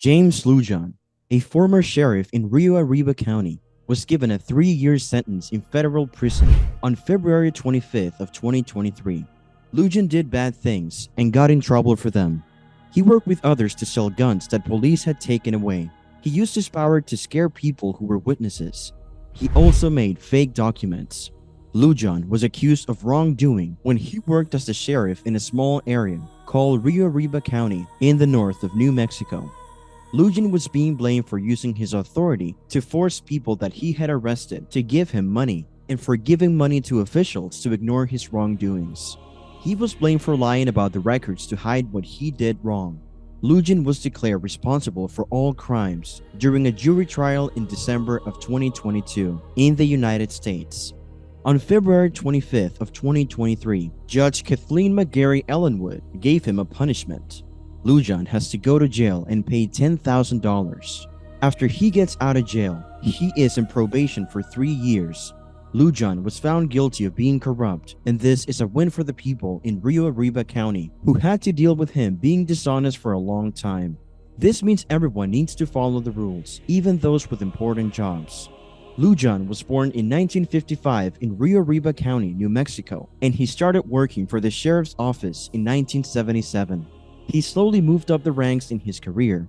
James Lujan, a former sheriff in Rio Arriba County, was given a 3-year sentence in federal prison on February 25th of 2023. Lujan did bad things and got in trouble for them. He worked with others to sell guns that police had taken away. He used his power to scare people who were witnesses. He also made fake documents. Lujan was accused of wrongdoing when he worked as the sheriff in a small area called Rio Arriba County in the north of New Mexico. Lujan was being blamed for using his authority to force people that he had arrested to give him money and for giving money to officials to ignore his wrongdoings. He was blamed for lying about the records to hide what he did wrong. Lujan was declared responsible for all crimes during a jury trial in December of 2022 in the United States. On February 25th of 2023, Judge Kathleen McGarry Ellenwood gave him a punishment. Lujan has to go to jail and pay $10,000. After he gets out of jail, he is in probation for 3 years. Lujan was found guilty of being corrupt, and this is a win for the people in Rio Arriba County who had to deal with him being dishonest for a long time. This means everyone needs to follow the rules, even those with important jobs. Lujan was born in 1955 in Rio Arriba County, New Mexico, and he started working for the sheriff's office in 1977. He slowly moved up the ranks in his career.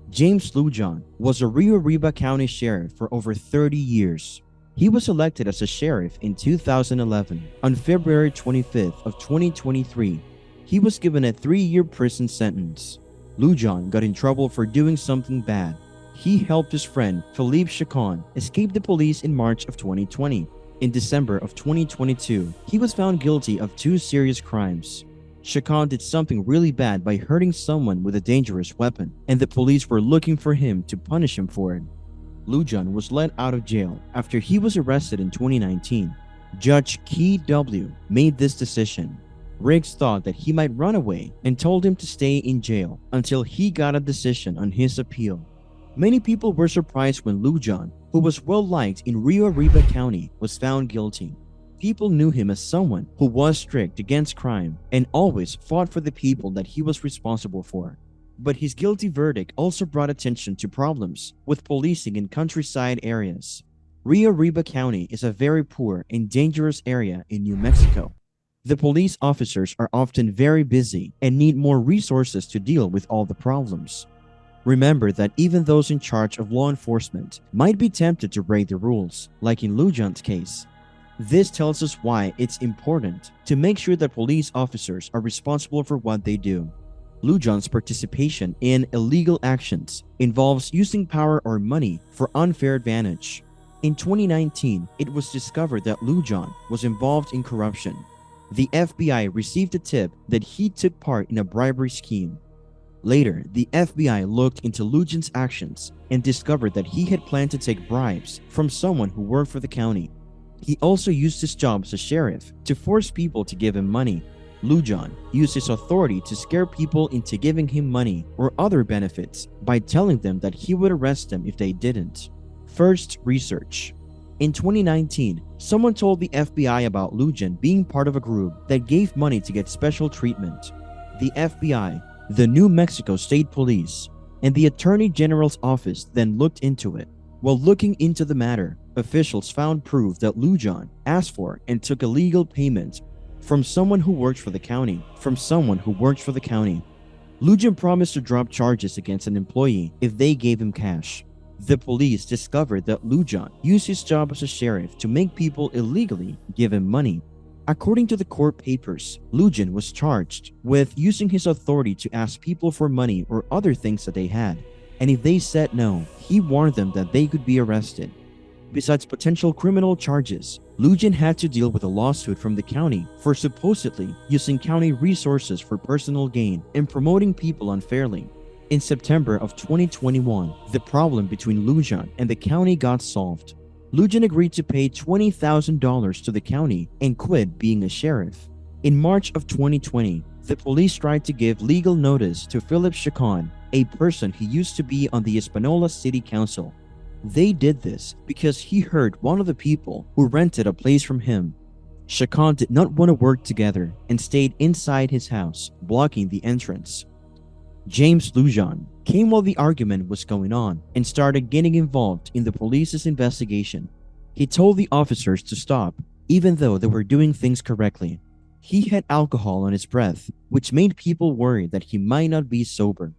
James Lujan was a Rio Arriba County sheriff for over 30 years. He was elected as a sheriff in 2011. On February 25th of 2023, he was given a 3-year prison sentence. Lujan got in trouble for doing something bad. He helped his friend Philippe Chacon escape the police in March of 2020. In December of 2022, he was found guilty of 2 serious crimes. Chacon did something really bad by hurting someone with a dangerous weapon, and the police were looking for him to punish him for it. Lujan was let out of jail after he was arrested in 2019. Judge Key W. made this decision. Riggs thought that he might run away and told him to stay in jail until he got a decision on his appeal. Many people were surprised when Lujan, who was well liked in Rio Arriba County, was found guilty. People knew him as someone who was strict against crime and always fought for the people that he was responsible for. But his guilty verdict also brought attention to problems with policing in countryside areas. Rio Arriba County is a very poor and dangerous area in New Mexico. The police officers are often very busy and need more resources to deal with all the problems. Remember that even those in charge of law enforcement might be tempted to break the rules, like in Lujan's case. This tells us why it's important to make sure that police officers are responsible for what they do. Lujan's participation in illegal actions involves using power or money for unfair advantage. In 2019, it was discovered that Lujan was involved in corruption. The FBI received a tip that he took part in a bribery scheme. Later, the FBI looked into Lujan's actions and discovered that he had planned to take bribes from someone who worked for the county. He also used his job as a sheriff to force people to give him money. Lujan used his authority to scare people into giving him money or other benefits by telling them that he would arrest them if they didn't. First, research. In 2019, someone told the FBI about Lujan being part of a group that gave money to get special treatment. The FBI, the New Mexico State Police, and the Attorney General's office then looked into it. While looking into the matter, officials found proof that Lujan asked for and took illegal payment from someone who worked for the county. Lujan promised to drop charges against an employee if they gave him cash. The police discovered that Lujan used his job as a sheriff to make people illegally give him money. According to the court papers, Lujan was charged with using his authority to ask people for money or other things that they had, and if they said no, he warned them that they could be arrested. Besides potential criminal charges, Lujan had to deal with a lawsuit from the county for supposedly using county resources for personal gain and promoting people unfairly. In September of 2021, the problem between Lujan and the county got solved. Lujan agreed to pay $20,000 to the county and quit being a sheriff. In March of 2020, the police tried to give legal notice to Philip Chacon, a person who used to be on the Espanola City Council. They did this because he heard one of the people who rented a place from him. Chacon did not want to work together and stayed inside his house, blocking the entrance. James Lujan, came while the argument was going on and started getting involved in the police's investigation. He told the officers to stop, even though they were doing things correctly. He had alcohol on his breath, which made people worry that he might not be sober.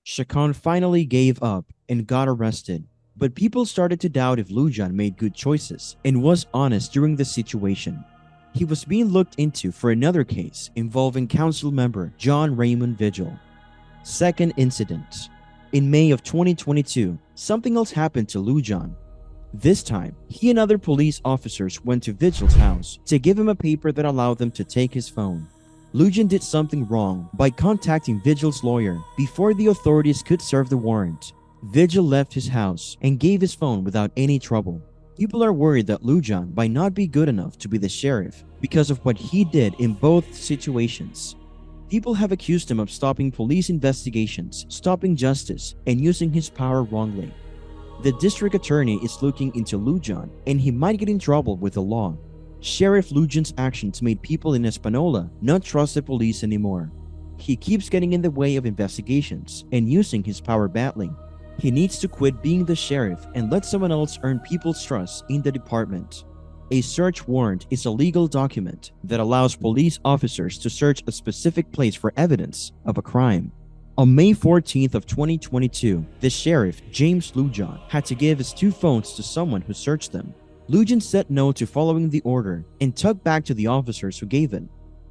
Shakan finally gave up and got arrested, but people started to doubt if Lujan made good choices and was honest during the situation. He was being looked into for another case involving council member John Raymond Vigil. Second incident. In May of 2022, something else happened to Lujan. This time, he and other police officers went to Vigil's house to give him a paper that allowed them to take his phone. Lujan did something wrong by contacting Vigil's lawyer before the authorities could serve the warrant. Vigil left his house and gave his phone without any trouble. People are worried that Lujan might not be good enough to be the sheriff because of what he did in both situations. People have accused him of stopping police investigations, stopping justice, and using his power wrongly. The district attorney is looking into Lujan, and he might get in trouble with the law. Sheriff Lujan's actions made people in Espanola not trust the police anymore. He keeps getting in the way of investigations and using his power badly. He needs to quit being the sheriff and let someone else earn people's trust in the department. A search warrant is a legal document that allows police officers to search a specific place for evidence of a crime. On May 14th of 2022, the sheriff, James Lujan, had to give his 2 phones to someone who searched them. Lujan said no to following the order and talked back to the officers who gave it.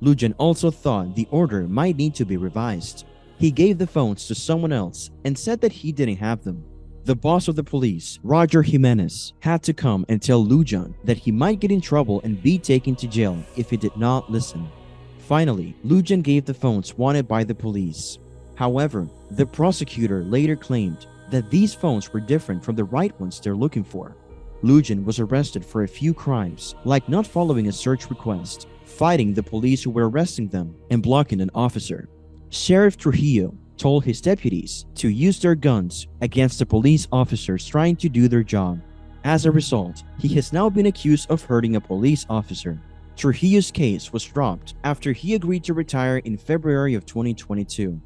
Lujan also thought the order might need to be revised. He gave the phones to someone else and said that he didn't have them. The boss of the police, Roger Jimenez, had to come and tell Lujan that he might get in trouble and be taken to jail if he did not listen. Finally, Lujan gave the phones wanted by the police. However, the prosecutor later claimed that these phones were different from the right ones they're looking for. Lujan was arrested for a few crimes, like not following a search request, fighting the police who were arresting them, and blocking an officer. Sheriff Trujillo told his deputies to use their guns against the police officers trying to do their job. As a result, he has now been accused of hurting a police officer. Trujillo's case was dropped after he agreed to retire in February of 2022.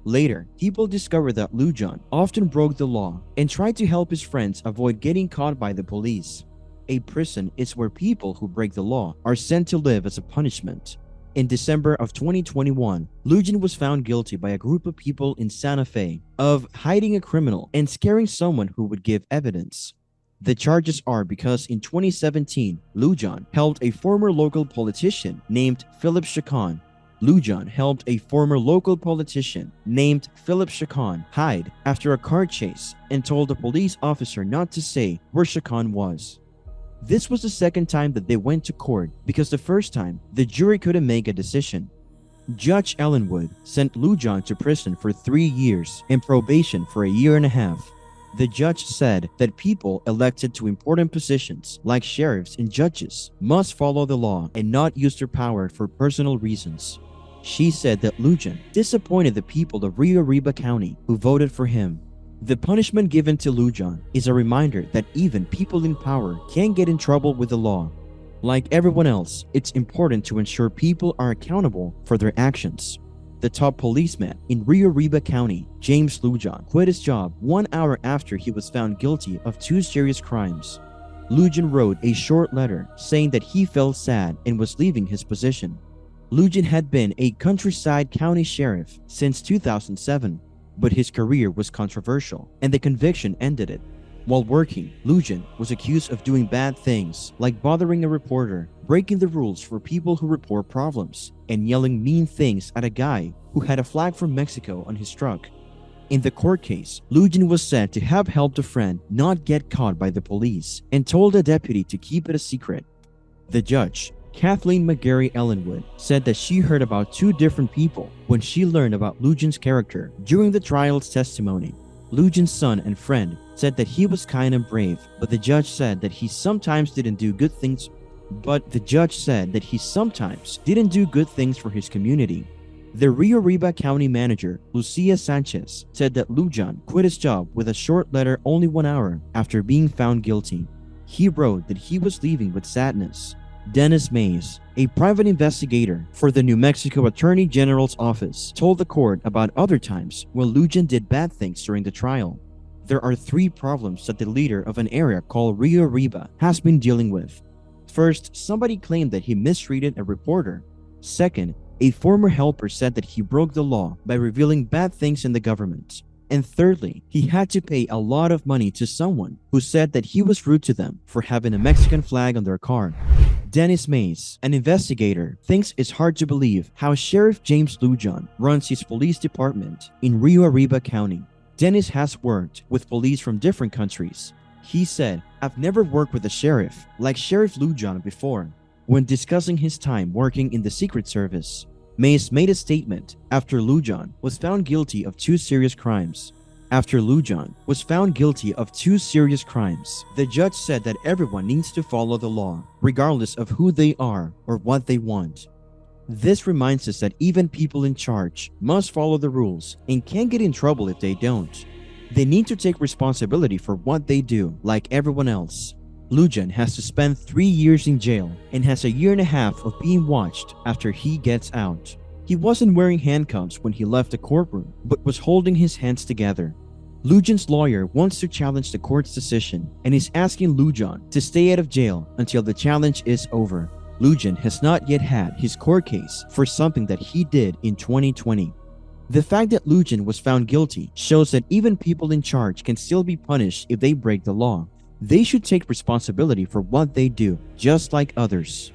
Later, people discovered that Lujan often broke the law and tried to help his friends avoid getting caught by the police. A prison is where people who break the law are sent to live as a punishment. In December of 2021, Lujan was found guilty by a group of people in Santa Fe of hiding a criminal and scaring someone who would give evidence. The charges are because in 2017, Lujan helped a former local politician named Philip Chacon. Lujan helped a former local politician named Philip Chacon hide after a car chase and told a police officer not to say where Chacon was. This was the second time that they went to court because the first time the jury couldn't make a decision. Judge Ellenwood sent Lujan to prison for 3 years and probation for 1.5 years. The judge said that people elected to important positions like sheriffs and judges must follow the law and not use their power for personal reasons. She said that Lujan disappointed the people of Rio Arriba County who voted for him. The punishment given to Lujan is a reminder that even people in power can get in trouble with the law. Like everyone else, it's important to ensure people are accountable for their actions. The top policeman in Rio Arriba County, James Lujan, quit his job 1 hour after he was found guilty of 2 serious crimes. Lujan wrote a short letter saying that he felt sad and was leaving his position. Lujan had been a countryside county sheriff since 2007, but his career was controversial and the conviction ended it. While working, Lujan was accused of doing bad things like bothering a reporter, breaking the rules for people who report problems, and yelling mean things at a guy who had a flag from Mexico on his truck. In the court case, Lujan was said to have helped a friend not get caught by the police and told a deputy to keep it a secret. The judge, Kathleen McGarry Ellenwood, said that she heard about 2 different people when she learned about Lujan's character during the trial's testimony. Lujan's son and friend said that he was kind and brave, but the judge said that he sometimes didn't do good things for his community. The Rio Arriba County manager, Lucia Sanchez, said that Lujan quit his job with a short letter only 1 hour after being found guilty. He wrote that he was leaving with sadness. Dennis Mays, a private investigator for the New Mexico Attorney General's office, told the court about other times when Lujan did bad things during the trial. There are three problems that the leader of an area called Rio Arriba has been dealing with. First, somebody claimed that he mistreated a reporter. Second, a former helper said that he broke the law by revealing bad things in the government. And thirdly, he had to pay a lot of money to someone who said that he was rude to them for having a Mexican flag on their car. Dennis Mays, an investigator, thinks it's hard to believe how Sheriff James Lujan runs his police department in Rio Arriba County. Dennis has worked with police from different countries. He said, "I've never worked with a sheriff like Sheriff Lujan before." When discussing his time working in the Secret Service, Mays made a statement after Lujan was found guilty of two serious crimes. The judge said that everyone needs to follow the law, regardless of who they are or what they want. This reminds us that even people in charge must follow the rules and can't get in trouble if they don't. They need to take responsibility for what they do, like everyone else. Lujan has to spend 3 years in jail and has a year and a half of being watched after he gets out. He wasn't wearing handcuffs when he left the courtroom, but was holding his hands together. Lujan's lawyer wants to challenge the court's decision and is asking Lujan to stay out of jail until the challenge is over. Lujan has not yet had his court case for something that he did in 2020. The fact that Lujan was found guilty shows that even people in charge can still be punished if they break the law. They should take responsibility for what they do, just like others.